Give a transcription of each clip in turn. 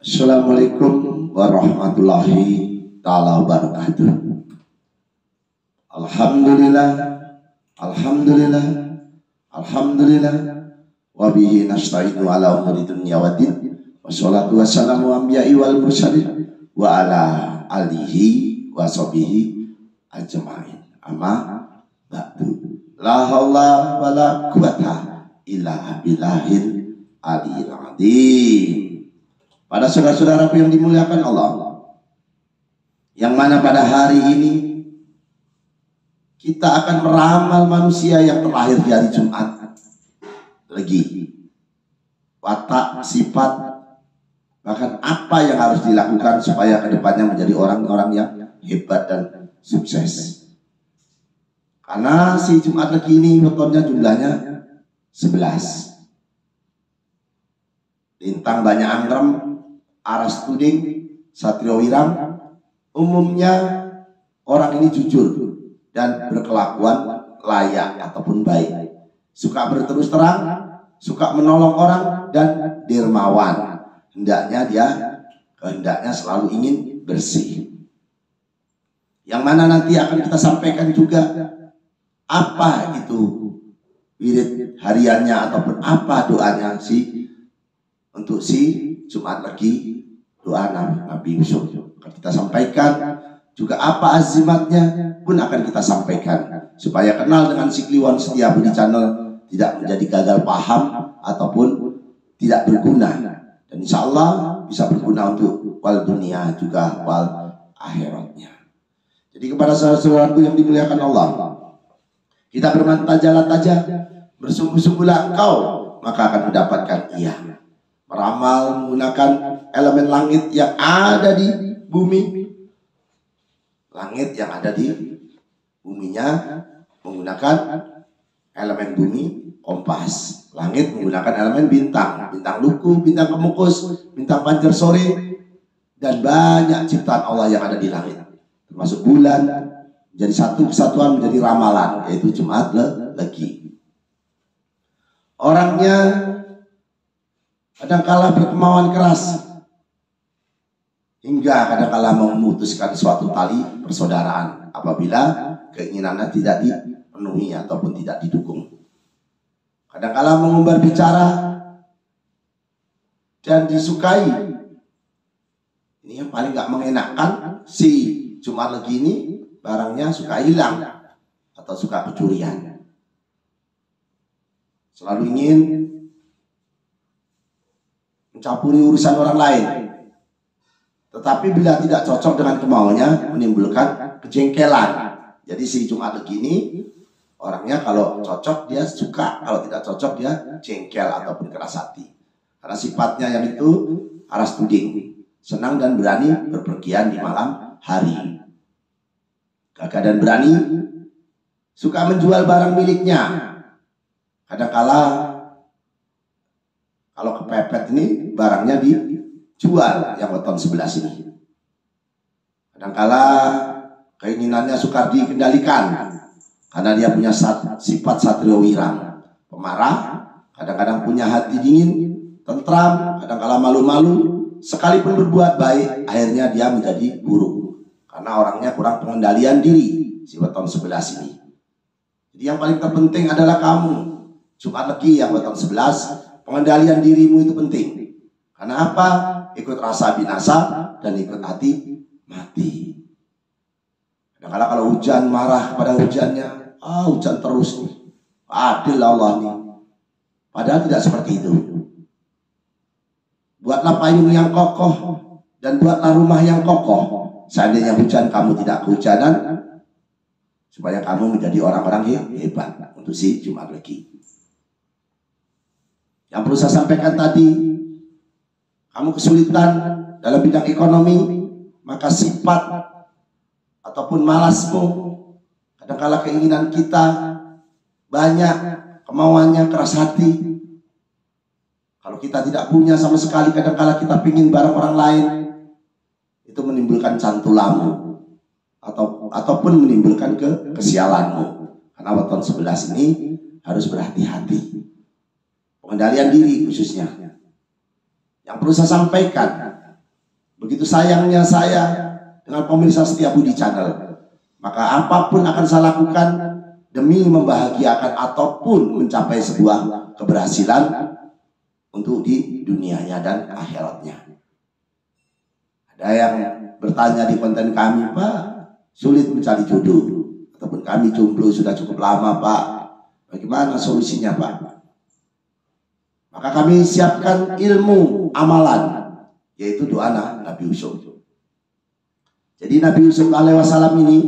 Assalamualaikum warahmatullahi ta'ala wabarakatuh. Alhamdulillah, alhamdulillah, alhamdulillah. Wabihi nasta'inu ala umuri dunya waddin. Wassalatu wassalamu anbiya'i wal mursalin wa ala alihi wa sahbihi ajma'in. Amma ba'du. La haula wa la quwata illa billahil aliyil azim. Pada saudara-saudaraku yang dimuliakan Allah, yang mana pada hari ini kita akan meramal manusia yang terlahir di hari Jumat. Lagi watak, sifat, bahkan apa yang harus dilakukan supaya kedepannya menjadi orang-orang yang hebat dan sukses. Karena si Jumat Legi ini wetonnya jumlahnya 11. Lintang banyak anggrem, aras tuding, satrio wirang. Umumnya orang ini jujur dan berkelakuan layak ataupun baik, suka berterus terang, suka menolong orang, dan dermawan. Kehendaknya selalu ingin bersih. Yang mana nanti akan kita sampaikan juga apa itu wirid hariannya ataupun apa doanya untuk si Jumat Legi, doa Nabi Yusuf akan kita sampaikan. Juga apa azimatnya pun akan kita sampaikan, supaya kenal dengan si Kliwon Setia Budi Channel tidak menjadi gagal paham ataupun tidak berguna, dan insya Allah bisa berguna untuk wal dunia juga wal akhiratnya. Jadi kepada saudara-saudaraku yang dimuliakan Allah, kita bermantajalah-tajah, bersungguh-sungguhlah engkau, maka akan mendapatkan ia. Meramal menggunakan elemen langit yang ada di bumi. Langit yang ada di buminya menggunakan elemen bumi, kompas. Langit menggunakan elemen bintang, bintang luku, bintang kemukus, bintang pancer sore, dan banyak ciptaan Allah yang ada di langit, termasuk bulan. Jadi satu kesatuan menjadi ramalan, yaitu Jumat Legi. Orangnya kadangkala berkemauan keras, hingga kadangkala memutuskan suatu tali persaudaraan apabila keinginannya tidak dipenuhi ataupun tidak didukung. Kadangkala mengumbar bicara dan disukai. Ini yang paling gak mengenakan, si Jumat Legi ini barangnya suka hilang atau suka kecurian. Selalu ingin mencampuri urusan orang lain, tetapi bila tidak cocok dengan kemauannya menimbulkan kejengkelan. Jadi si Jumat Legi ini orangnya kalau cocok dia suka, kalau tidak cocok dia jengkel ataupun keras hati. Karena sifatnya yang itu aras tuding, senang dan berani berpergian di malam hari, gagah dan berani, suka menjual barang miliknya. Kadangkala kalau kepepet ini barangnya dijual yang weton 11 ini. Kadangkala keinginannya sukar dikendalikan karena dia punya sifat satrio wirang, pemarah. Kadang-kadang punya hati dingin, tentram, kadangkala malu-malu. Sekalipun berbuat baik, akhirnya dia menjadi buruk karena orangnya kurang pengendalian diri, si weton 11 ini. Jadi yang paling terpenting adalah kamu Jumat Legi yang weton 11, pengendalian dirimu itu penting. Karena apa? Ikut rasa binasa dan ikut hati mati. Kadang-kadang kalau hujan marah kepada hujannya, hujan terus nih, adil Allah nih. Padahal tidak seperti itu. Buatlah payung yang kokoh dan buatlah rumah yang kokoh. Seandainya hujan kamu tidak kehujanan, supaya kamu menjadi orang-orang hebat untuk si Jumat Legi. Yang perlu saya sampaikan tadi, kamu kesulitan dalam bidang ekonomi, maka sifat ataupun malasmu, kadangkala keinginan kita banyak, kemauannya keras hati. Kalau kita tidak punya sama sekali, kadangkala kita pingin barang orang lain, itu menimbulkan cantulamu ataupun menimbulkan kesialanmu. Karena weton 11 ini harus berhati-hati. Pengendalian diri khususnya. Yang perlu saya sampaikan, begitu sayangnya saya dengan pemirsa setia Budi Channel, maka apapun akan saya lakukan demi membahagiakan ataupun mencapai sebuah keberhasilan untuk di dunianya dan akhiratnya. Ada yang bertanya di konten kami, Pak, sulit mencari jodoh, ataupun kami jomblo sudah cukup lama, Pak, bagaimana solusinya, Pak? Maka kami siapkan ilmu amalan, yaitu doa Nabi Yusuf. Jadi Nabi Yusuf alaihissalam ini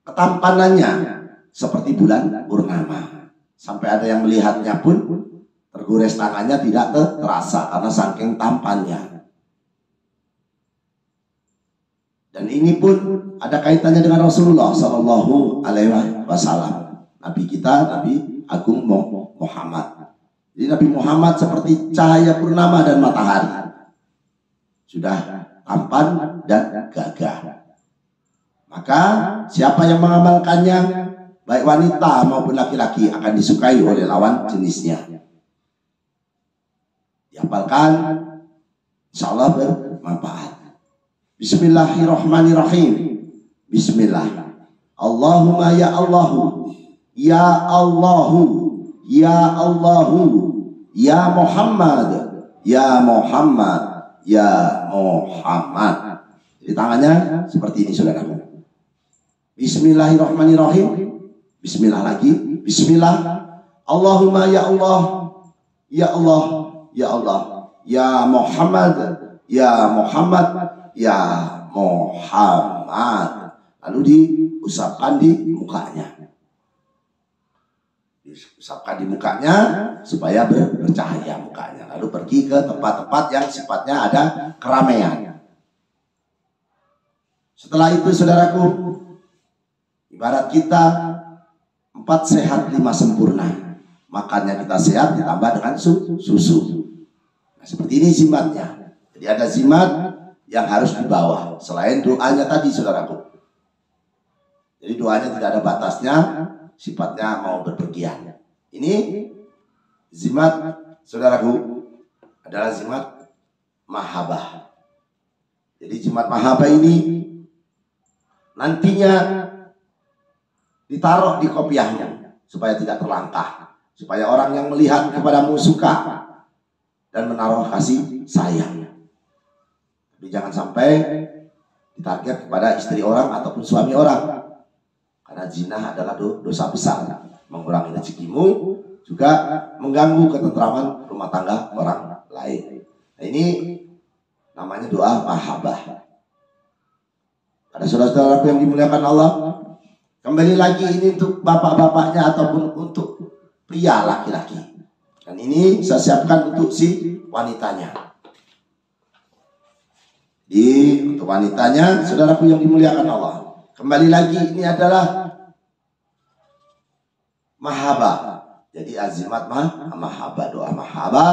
ketampanannya seperti bulan purnama, sampai ada yang melihatnya pun tergores tangannya tidak terasa karena saking tampannya. Dan ini pun ada kaitannya dengan Rasulullah Shallallahu Alaihi Wasallam, Nabi kita, Nabi Agung Muhammad. Jadi Nabi Muhammad seperti cahaya purnama dan matahari, sudah tampan dan gagah. Maka siapa yang mengamalkannya, baik wanita maupun laki-laki, akan disukai oleh lawan jenisnya. Dihafalkan, insya Allah bermanfaat. Bismillahirrahmanirrahim. Bismillah. Allahumma ya Allahu, ya Allahu, ya Allahu, ya Muhammad, ya Muhammad, ya Muhammad. Jadi tangannya seperti ini, saudara. Bismillahirrahmanirrahim. Bismillah lagi. Bismillah. Allahumma ya Allah, ya Allah, ya Allah, ya Muhammad, ya Muhammad, ya Muhammad. Lalu diusapkan di mukanya. Diusapkan di mukanya supaya bercahaya mukanya. Lalu pergi ke tempat-tempat yang sifatnya ada keramaian. Setelah itu, saudaraku, ibarat kita 4 sehat 5 sempurna. Makannya kita sehat ditambah dengan susu. Nah, seperti ini zimatnya. Jadi ada zimat yang harus dibawa selain doanya tadi, saudaraku. Jadi doanya tidak ada batasnya, sifatnya mau berpergian. Ini zimat, saudaraku, adalah zimat mahabbah. Jadi zimat mahabbah ini nantinya ditaruh di kopiahnya supaya tidak terlangkah, supaya orang yang melihat kepadamu suka dan menaruh kasih sayang. Tapi jangan sampai ditarget kepada istri orang ataupun suami orang, karena zina adalah dosa besar, mengurangi rezekimu, juga mengganggu ketentraman rumah tangga orang lain. Nah, ini namanya doa mahabbah. Ada saudara-saudara yang dimuliakan Allah, kembali lagi ini untuk bapak-bapaknya ataupun untuk pria laki-laki. Dan ini saya siapkan untuk si wanitanya. Untuk wanitanya, saudaraku yang dimuliakan Allah, kembali lagi ini adalah mahabbah. Jadi azimat mahabbah, doa mahabbah.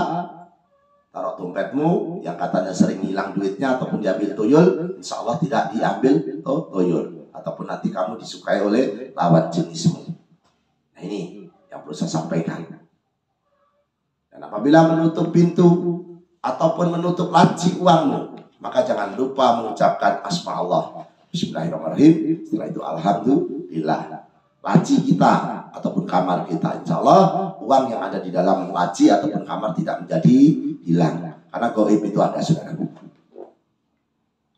Taruh dompetmu yang katanya sering hilang duitnya ataupun diambil tuyul, insya Allah tidak diambil tuyul, ataupun nanti kamu disukai oleh lawan jenismu. Nah, ini yang perlu saya sampaikan. Dan apabila menutup pintu ataupun menutup laci uangmu, maka jangan lupa mengucapkan asma Allah, Bismillahirrahmanirrahim. Setelah itu alhamdulillah. Laci kita ataupun kamar kita, insya Allah uang yang ada di dalam laci ataupun kamar tidak menjadi hilang, karena gaib itu ada, saudara.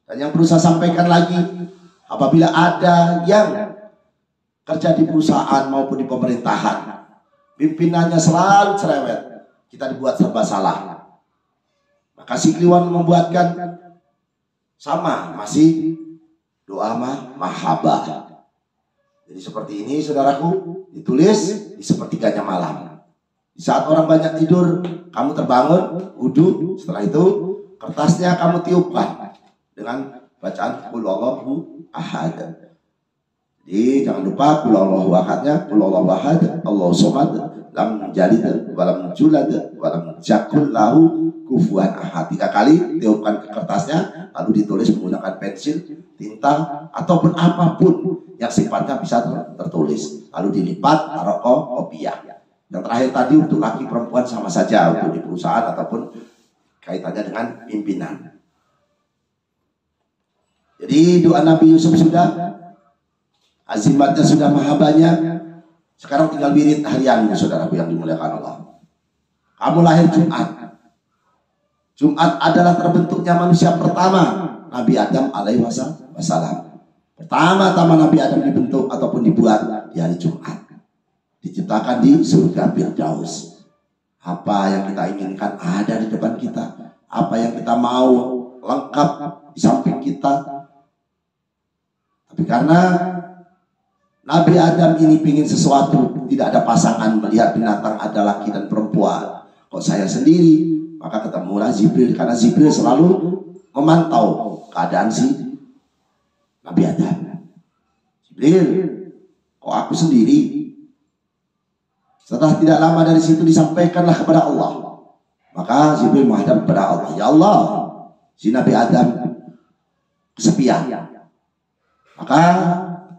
Dan yang perlu saya sampaikan lagi, apabila ada yang kerja di perusahaan maupun di pemerintahan, pimpinannya selalu cerewet, kita dibuat serba salah, maka si Kliwon membuatkan sama, masih doa mahabbah. Jadi seperti ini, saudaraku, ditulis di sepertiganya malam. Di saat orang banyak tidur, kamu terbangun, wudu. Setelah itu kertasnya kamu tiupkan dengan bacaan Qul Huwallahu Ahad. Jadi jangan lupa Qul Huwallahu Ahadnya, Qul Huwallahu Ahad, Allahu Somad, lam yalid wa lam yulad wa lam yakul lahu kufuwan ahad. 3 kali tiupkan ke kertasnya, lalu ditulis menggunakan pensil, tinta, ataupun apapun yang sifatnya bisa tertulis, lalu dilipat, taruh kopiah. Yang terakhir tadi untuk laki perempuan sama saja, untuk di perusahaan ataupun kaitannya dengan pimpinan. Jadi doa Nabi Yusuf sudah, azimatnya sudah maha banyak. Sekarang tinggal wirid harianmu, saudaraku yang dimuliakan Allah. Kamu lahir Jumat. Jumat adalah terbentuknya manusia pertama, Nabi Adam alaihi wassalam. Pertama-tama Nabi Adam dibentuk ataupun dibuat di hari Jumat. Diciptakan di surga Firdaus. Apa yang kita inginkan ada di depan kita. Apa yang kita mau lengkap di samping kita. Tapi karena Nabi Adam ini ingin sesuatu, tidak ada pasangan, melihat binatang ada laki dan perempuan. Kok saya sendiri? Maka ketemulah Jibril, karena Jibril selalu memantau keadaan si Nabi Adam. Jibril, kok aku sendiri? Setelah tidak lama dari situ disampaikanlah kepada Allah. Maka Jibril menghadap kepada Allah. Ya Allah, si Nabi Adam kesepian. Maka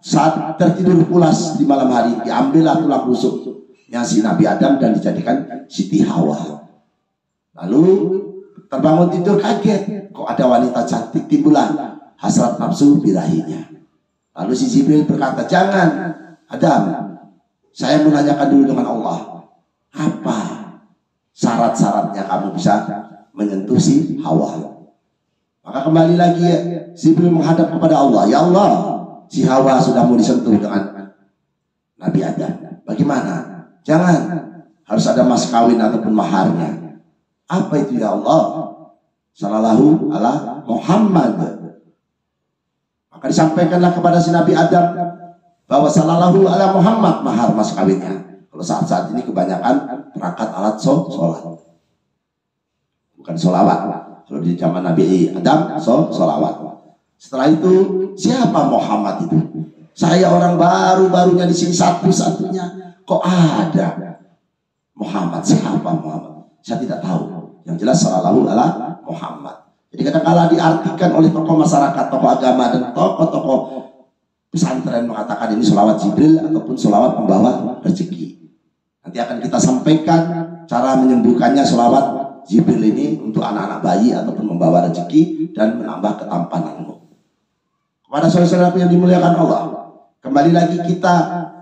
saat tertidur pulas di malam hari, diambillah tulang rusuknya si Nabi Adam dan dijadikan Siti Hawa. Lalu terbangun tidur kaget, kok ada wanita cantik, timbullah hasrat nafsu birahinya. Lalu si Jibril berkata, jangan Adam, saya menanyakan dulu dengan Allah, apa syarat-syaratnya kamu bisa menyentuh si Hawa? Maka kembali lagi Jibril menghadap kepada Allah. Ya Allah, si Hawa sudah mau disentuh dengan Nabi Adam. Bagaimana? Jangan, harus ada mas kawin ataupun maharnya. Apa itu ya Allah? Sallallahu ala Muhammad. Maka disampaikanlah kepada si Nabi Adam bahwa sallallahu ala Muhammad mahar mas kawinnya. Kalau saat-saat ini kebanyakan perangkat alat sholat, bukan sholawat. Kalau di zaman Nabi Adam sholawat. Setelah itu siapa Muhammad itu? Saya orang baru-barunya di sini satu-satunya. Kok ada Muhammad? Siapa Muhammad? Saya tidak tahu. Yang jelas sallallahu ala Muhammad. Jadi kadang-kala diartikan oleh tokoh masyarakat, tokoh agama dan tokoh-tokoh pesantren mengatakan ini sholawat Jibril ataupun sholawat pembawa rezeki. Nanti akan kita sampaikan cara menyembuhkannya sholawat Jibril ini untuk anak-anak bayi ataupun membawa rezeki dan menambah ketampananmu. Kepada saudara-saudara yang dimuliakan Allah, kembali lagi kita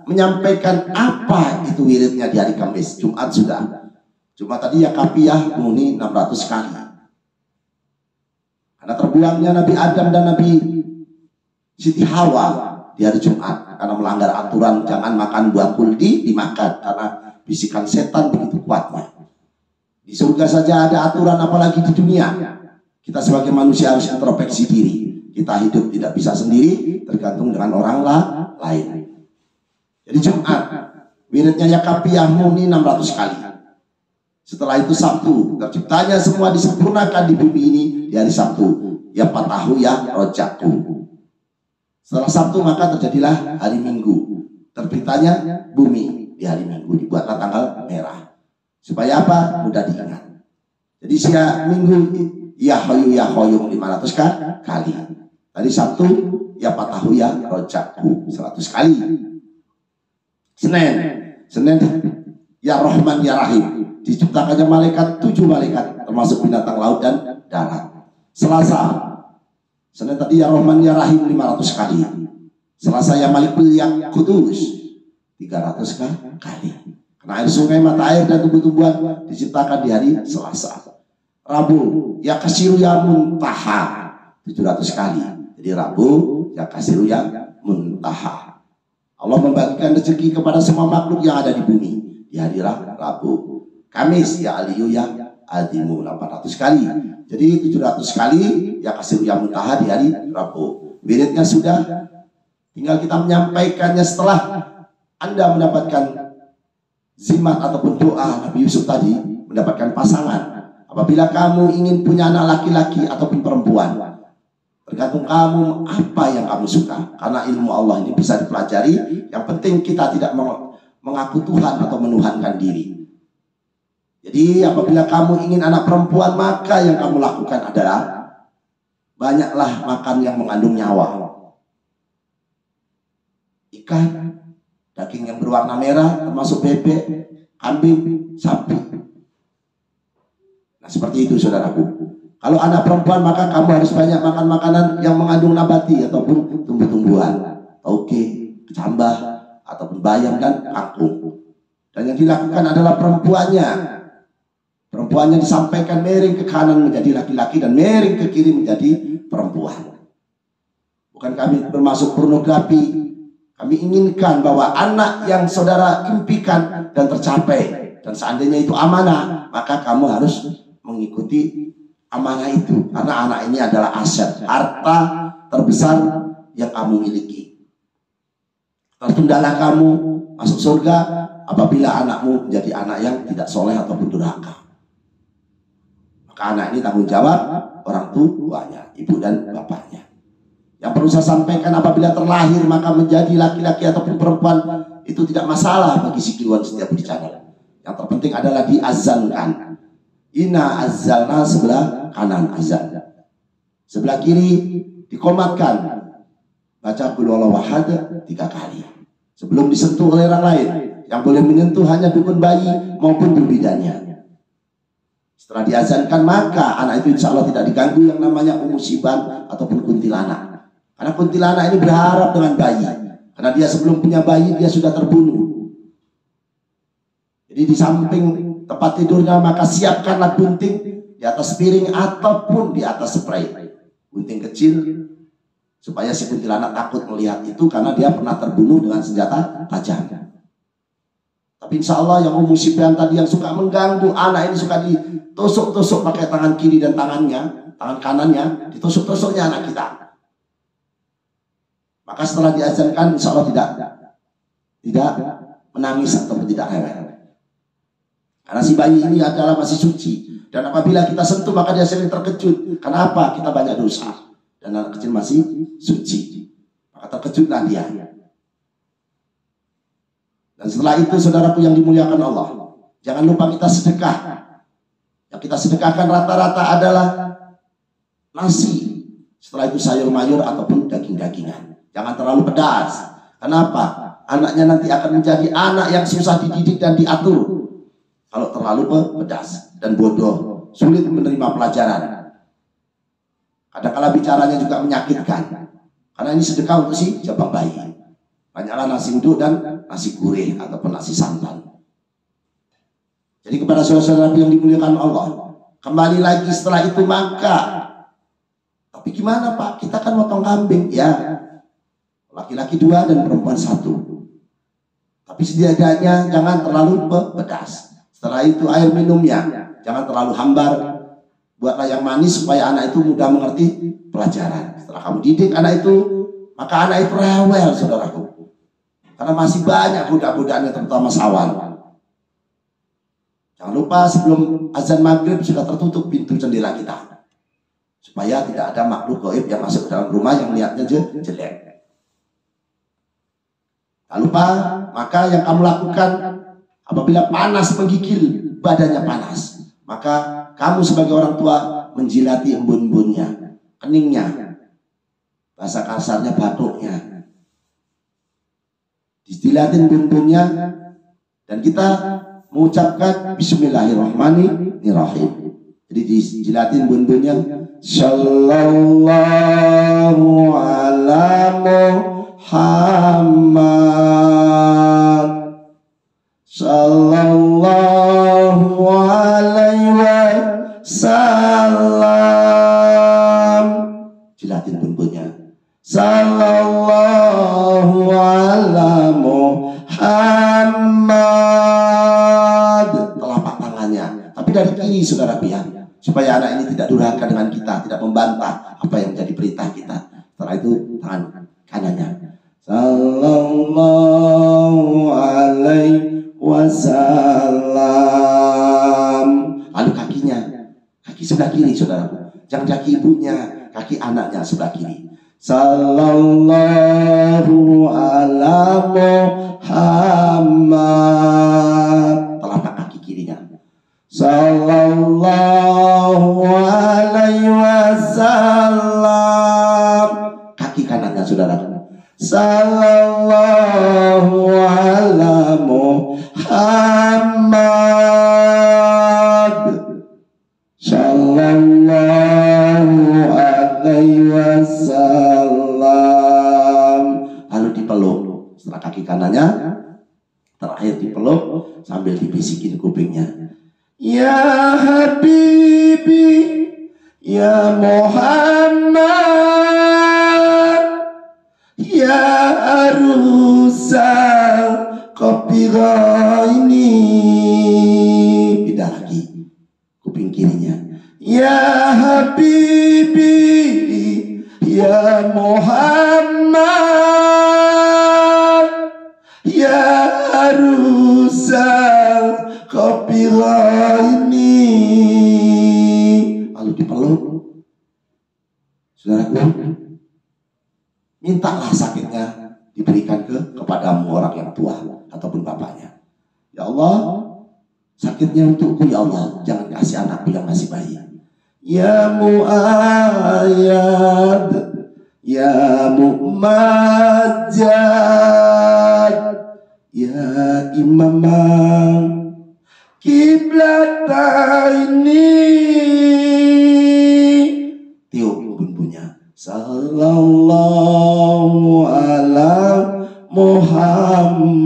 menyampaikan apa itu wiridnya di hari Kamis. Jumat sudah. Jumat tadi ya kapiyah muni 600 kali. Karena terbuangnya Nabi Adam dan Nabi Siti Hawa di hari Jumat karena melanggar aturan jangan makan buah kuldi, dimakan karena bisikan setan begitu kuatnya. Di surga saja ada aturan, apalagi di dunia. Kita sebagai manusia harus introspeksi diri. Kita hidup tidak bisa sendiri, tergantung dengan orang lain. Jadi Jumat wiridnya ya kapiyah muni 600 kali. Setelah itu Sabtu, terciptanya semua disempurnakan di bumi ini di hari Sabtu. Ya patahu ya rojaku. Setelah Sabtu maka terjadilah hari Minggu. Terbitanya bumi di hari Minggu, dibuatlah tanggal merah. Supaya apa? Mudah diingat. Jadi siang Minggu ya hoyum 500 kali. Tadi Sabtu ya patahu ya rojaku 100 kali. Senin ya Rahman ya Rahim. Diciptakannya malaikat 7 malaikat termasuk binatang laut dan darat. Selasa Senin tadi ya Rahman ya Rahim 500 kali. Selasa ya Malikul ya Kudus 300 kali. Karena air sungai, mata air dan tumbuh-tumbuhan diciptakan di hari Selasa. Rabu ya Kasiru ya Muntaha 700 kali. Jadi Rabu ya Kasiru ya Muntaha. Allah membagikan rezeki kepada semua makhluk yang ada di bumi di hari Rabu. Kamis ya Aliyu ya Adimu 800 kali. Jadi 700 kali ya Kasiru ya Muntaha di hari Rabu. Wiridnya sudah, tinggal kita menyampaikannya setelah Anda mendapatkan zimat ataupun doa Nabi Yusuf tadi, mendapatkan pasangan. Apabila kamu ingin punya anak laki-laki ataupun perempuan, tergantung kamu apa yang kamu suka. Karena ilmu Allah ini bisa dipelajari. Yang penting kita tidak mengaku Tuhan atau menuhankan diri. Jadi apabila kamu ingin anak perempuan, maka yang kamu lakukan adalah banyaklah makan yang mengandung nyawa. Ikan, daging yang berwarna merah, termasuk bebek, kambing, sapi. Nah, seperti itu saudaraku. Kalau anak perempuan maka kamu harus banyak makan makanan yang mengandung nabati ataupun tumbuh-tumbuhan, toge, kecambah, ataupun bayam dan kangkung. Dan yang dilakukan adalah perempuannya. Perempuannya disampaikan miring ke kanan menjadi laki-laki dan miring ke kiri menjadi perempuan. Bukan kami bermaksud pornografi. Kami inginkan bahwa anak yang saudara impikan dan tercapai, dan seandainya itu amanah, maka kamu harus mengikuti amanah itu. Karena anak ini adalah aset, harta terbesar yang kamu miliki. Tertundalah kamu masuk surga apabila anakmu menjadi anak yang tidak soleh ataupun durhaka. Maka anak ini tanggung jawab orang tuanya, ibu dan bapaknya. Yang perlu saya sampaikan, apabila terlahir maka menjadi laki-laki ataupun perempuan itu tidak masalah bagi si Kliwon Setiabudi Channel. Yang terpenting adalah diazankan. Inna azzalna sebelah kanan azan, sebelah kiri dikomatkan baca qul huwallahu ahad 3 kali sebelum disentuh oleh orang lain. Yang boleh menyentuh hanya dukun bayi maupun bidannya. Setelah diazankan maka anak itu insya Allah tidak diganggu yang namanya musiban ataupun kuntilanak. Karena kuntilanak ini berharap dengan bayi. Karena dia sebelum punya bayi dia sudah terbunuh. Jadi di samping tempat tidurnya maka siapkanlah gunting di atas piring ataupun di atas spray. Gunting kecil supaya si kuntilanak takut melihat itu karena dia pernah terbunuh dengan senjata tajam. Tapi insya Allah yang musiban tadi yang suka mengganggu anak ini suka ditusuk-tusuk pakai tangan kiri dan tangan kanannya ditusuk-tusuknya anak kita. Maka setelah diajarkan insya Allah tidak menangis ataupun tidak rewel. Karena si bayi ini adalah masih suci. Dan apabila kita sentuh maka dia sering terkejut. Kenapa? Kita banyak dosa. Dan anak kecil masih suci. Maka terkejutlah dia. Dan setelah itu saudaraku yang dimuliakan Allah, jangan lupa kita sedekah. Yang kita sedekahkan rata-rata adalah nasi. Setelah itu sayur mayur ataupun daging-dagingan. Jangan terlalu pedas. Kenapa? Anaknya nanti akan menjadi anak yang susah dididik dan diatur. Kalau terlalu pedas dan bodoh, sulit menerima pelajaran. Kadang-kala bicaranya juga menyakitkan. Karena ini sedekah untuk si jabang bayi. Banyaklah nasi uduk dan nasi gurih ataupun nasi santan. Jadi kepada saudara-saudara yang dimuliakan Allah, kembali lagi setelah itu maka, tapi gimana Pak? Kita kan motong kambing, ya. Laki-laki 2 dan perempuan 1. Tapi setidaknya jangan terlalu pedas. Setelah itu air minumnya jangan terlalu hambar. Buatlah yang manis supaya anak itu mudah mengerti pelajaran. Setelah kamu didik anak itu, maka anak itu rewel saudaraku. Karena masih banyak budak-budaknya terutama sawan. Jangan lupa sebelum azan maghrib sudah tertutup pintu jendela kita. Supaya tidak ada makhluk gaib yang masuk ke dalam rumah yang lihatnya jelek. Tak lupa, maka yang kamu lakukan apabila panas menggigil, badannya panas, maka kamu sebagai orang tua menjilati embun-embunnya, keningnya, bahasa kasarnya batuknya, dijilatin embun-embunnya, dan kita mengucapkan Bismillahirrahmanirrahim. Jadi dijilatin embun-embunnya, Sallallahu ala Muhammad Sallallahu alaihi wasallam. Jilatin bumbunya. Sallallahu ala Muhammad. Telapak tangannya. Tapi dari kiri saudara pihak. Supaya anak ini tidak durhaka dengan kita, tidak membantah apa yang menjadi perintah kita. Setelah itu tangan kanannya. Sallallahu alaihi wasallam. Lalu kakinya, kaki sebelah kiri saudara. Jangan kaki ibunya, kaki anaknya sebelah kiri. Sallallahu ala Muhammad. Telapak kaki kirinya. Sallallahu alaihi wasallam. Kaki kanannya saudara. Sallallahu ala Muhammad. kanannya, terakhir dipeluk sambil dibisikin kupingnya. Ya Habibi, ya Muhammad, ya arusal kopira ini. Pindah lagi kuping kirinya. Ya Habibi, ya Muhammad, ya arusal kopira ini. Lalu dipeluk. Saudaraku, mintalah sakitnya diberikan kepadamu orang yang tua ataupun bapaknya. Ya Allah, sakitnya untukku ya Allah, jangan kasih anakku yang masih bayi. Ya Mu'ayyad, ya Mu'majjad, ya Imamah Kiblataini. Tiup bunbunya. Sallallahu ala Muhammad.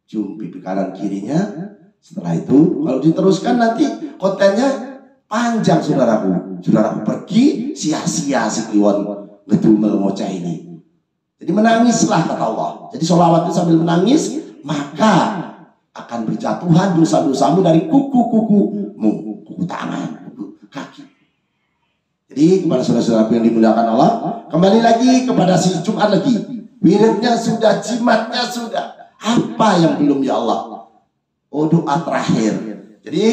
Cium pipi kanan kirinya. Setelah itu kalau diteruskan nanti kontennya panjang, saudaraku. Saudaraku pergi sia-sia si kliwon ngedumel ngoceh ini. Jadi menangislah kata Allah. Jadi sholawat itu sambil menangis, maka akan berjatuhan dosa-dosamu dari kuku-kukumu, kuku tangan, kuku kaki. Jadi kepada saudara-saudaraku yang dimuliakan Allah, kembali lagi kepada si Jumat lagi. Wiridnya sudah, jimatnya sudah. Apa yang belum ya Allah? Oh, doa terakhir. Jadi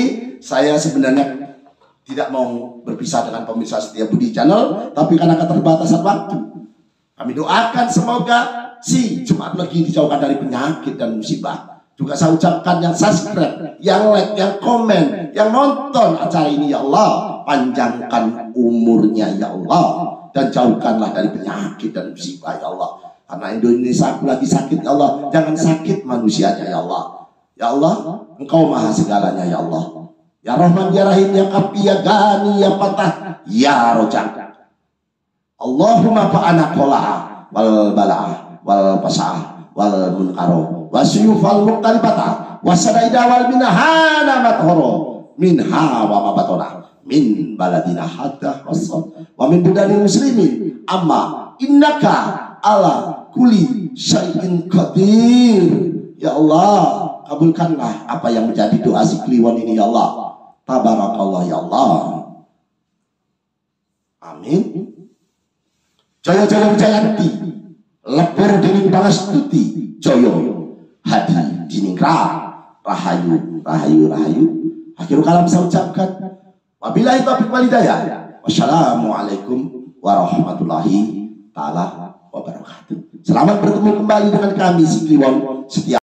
saya sebenarnya tidak mau berpisah dengan pemirsa Setia Budi Channel, tapi karena keterbatasan waktu, kami doakan semoga si Jumat lagi dijauhkan dari penyakit dan musibah. Juga saya ucapkan yang subscribe, yang like, yang komen, yang nonton acara ini ya Allah, panjangkan umurnya ya Allah, dan jauhkanlah dari penyakit dan musibah ya Allah. Karena Indonesia aku lagi sakit ya Allah, jangan sakit manusianya ya Allah. Ya Allah, Engkau maha segalanya ya Allah. Ya Rahman, ya Rahim, ya Kafi, ya Gani, ya Fatah, ya Rojak. Allahumma fa'ana qola'ah wal bala'ah wal pasa'ah wal munkaro wasyufal muqtalibata wasadaida wal minahana mathoro minha wa mabatona min baladina hatta wasad wa min budani muslimin amma innaka ala kulli syai'in qadir. Ya Allah, kabulkanlah apa yang menjadi doa si kliwon ini ya Allah. Tabarakallah ya Allah. Amin. Jaya jaya Jayanti, lebur dining pangastuti, joyo hadi diningrat, rahayu rahayu rahayu. Akhirul kalam saya ucapkan wabillahi taufiq wal hidayah. Wassalamualaikum warahmatullahi taala wabarakatuh. Selamat bertemu kembali dengan kami si kliwon Setia